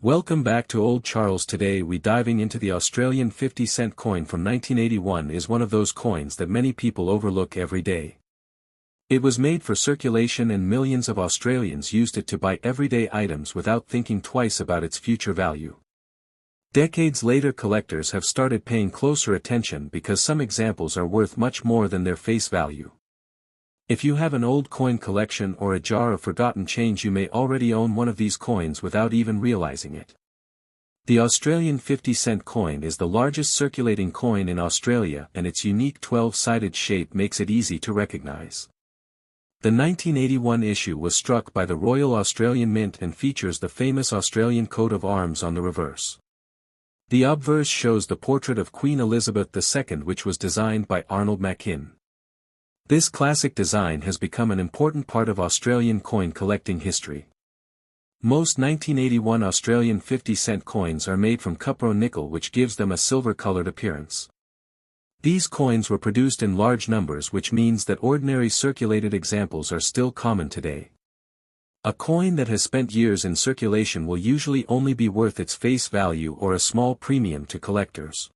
Welcome back to Old Charles. Today we diving into the Australian 50-cent coin from 1981 is one of those coins that many people overlook every day. It was made for circulation and millions of Australians used it to buy everyday items without thinking twice about its future value. Decades later, collectors have started paying closer attention because some examples are worth much more than their face value. If you have an old coin collection or a jar of forgotten change, you may already own one of these coins without even realizing it. The Australian 50-cent coin is the largest circulating coin in Australia, and its unique 12-sided shape makes it easy to recognize. The 1981 issue was struck by the Royal Australian Mint and features the famous Australian coat of arms on the reverse. The obverse shows the portrait of Queen Elizabeth II, which was designed by Arnold Machin. This classic design has become an important part of Australian coin collecting history. Most 1981 Australian 50-cent coins are made from cupro nickel, which gives them a silver-colored appearance. These coins were produced in large numbers, which means that ordinary circulated examples are still common today. A coin that has spent years in circulation will usually only be worth its face value or a small premium to collectors.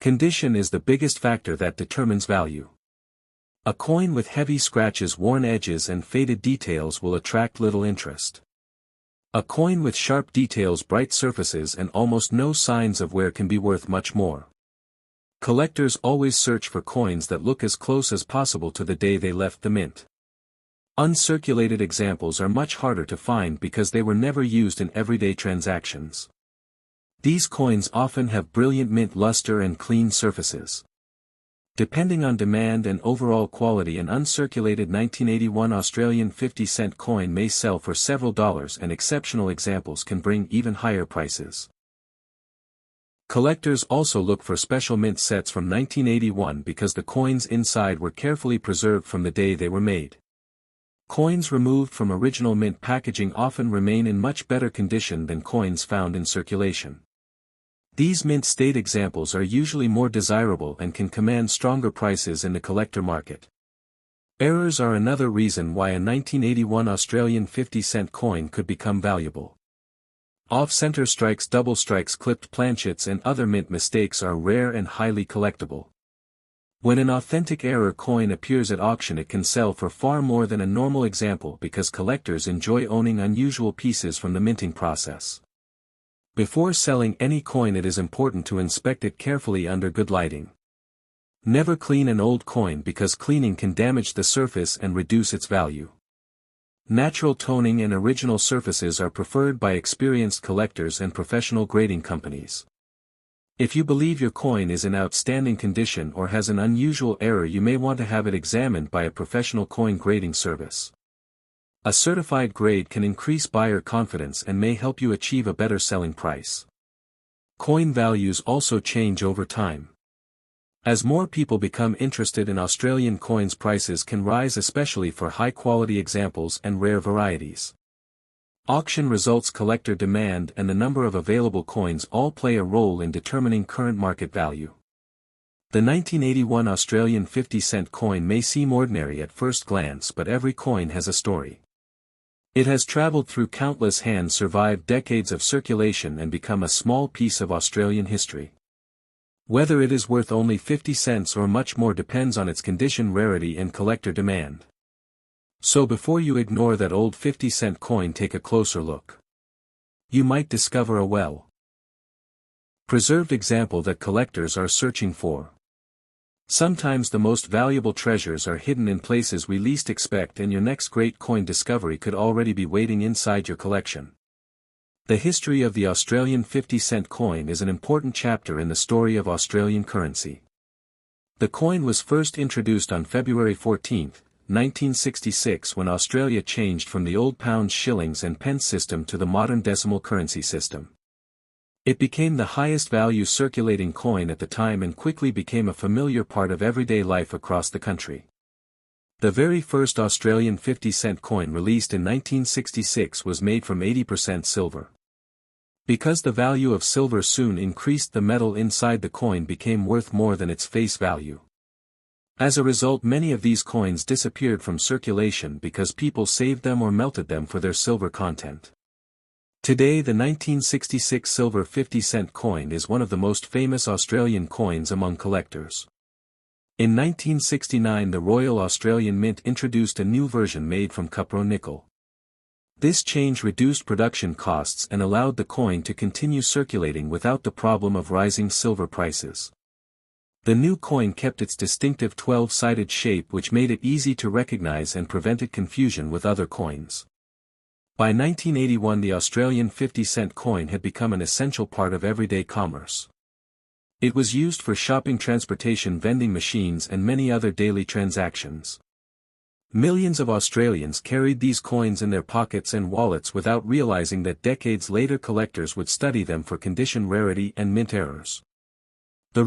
Condition is the biggest factor that determines value. A coin with heavy scratches, worn edges and faded details will attract little interest. A coin with sharp details, bright surfaces and almost no signs of wear can be worth much more. Collectors always search for coins that look as close as possible to the day they left the mint. Uncirculated examples are much harder to find because they were never used in everyday transactions. These coins often have brilliant mint luster and clean surfaces. Depending on demand and overall quality, an uncirculated 1981 Australian 50-cent coin may sell for several dollars, and exceptional examples can bring even higher prices. Collectors also look for special mint sets from 1981 because the coins inside were carefully preserved from the day they were made. Coins removed from original mint packaging often remain in much better condition than coins found in circulation. These mint state examples are usually more desirable and can command stronger prices in the collector market. Errors are another reason why a 1981 Australian 50-cent coin could become valuable. Off-center strikes, double strikes, clipped planchets and other mint mistakes are rare and highly collectible. When an authentic error coin appears at auction, it can sell for far more than a normal example because collectors enjoy owning unusual pieces from the minting process. Before selling any coin, it is important to inspect it carefully under good lighting. Never clean an old coin because cleaning can damage the surface and reduce its value. Natural toning and original surfaces are preferred by experienced collectors and professional grading companies. If you believe your coin is in outstanding condition or has an unusual error, you may want to have it examined by a professional coin grading service. A certified grade can increase buyer confidence and may help you achieve a better selling price. Coin values also change over time. As more people become interested in Australian coins, prices can rise, especially for high-quality examples and rare varieties. Auction results, collector demand and the number of available coins all play a role in determining current market value. The 1981 Australian 50-cent coin may seem ordinary at first glance, but every coin has a story. It has traveled through countless hands, survived decades of circulation and become a small piece of Australian history. Whether it is worth only 50 cents or much more depends on its condition, rarity and collector demand. So before you ignore that old 50-cent coin, take a closer look. You might discover a well-preserved example that collectors are searching for. Sometimes the most valuable treasures are hidden in places we least expect, and your next great coin discovery could already be waiting inside your collection. The history of the Australian 50-cent coin is an important chapter in the story of Australian currency. The coin was first introduced on February 14, 1966, when Australia changed from the old pounds, shillings and pence system to the modern decimal currency system. It became the highest value circulating coin at the time and quickly became a familiar part of everyday life across the country. The very first Australian 50-cent coin released in 1966 was made from 80% silver. Because the value of silver soon increased, the metal inside the coin became worth more than its face value. As a result, many of these coins disappeared from circulation because people saved them or melted them for their silver content. Today the 1966 silver 50-cent coin is one of the most famous Australian coins among collectors. In 1969 the Royal Australian Mint introduced a new version made from cupro nickel. This change reduced production costs and allowed the coin to continue circulating without the problem of rising silver prices. The new coin kept its distinctive 12-sided shape, which made it easy to recognize and prevented confusion with other coins. By 1981 the Australian 50-cent coin had become an essential part of everyday commerce. It was used for shopping, transportation, vending machines and many other daily transactions. Millions of Australians carried these coins in their pockets and wallets without realizing that decades later collectors would study them for condition, rarity and mint errors. The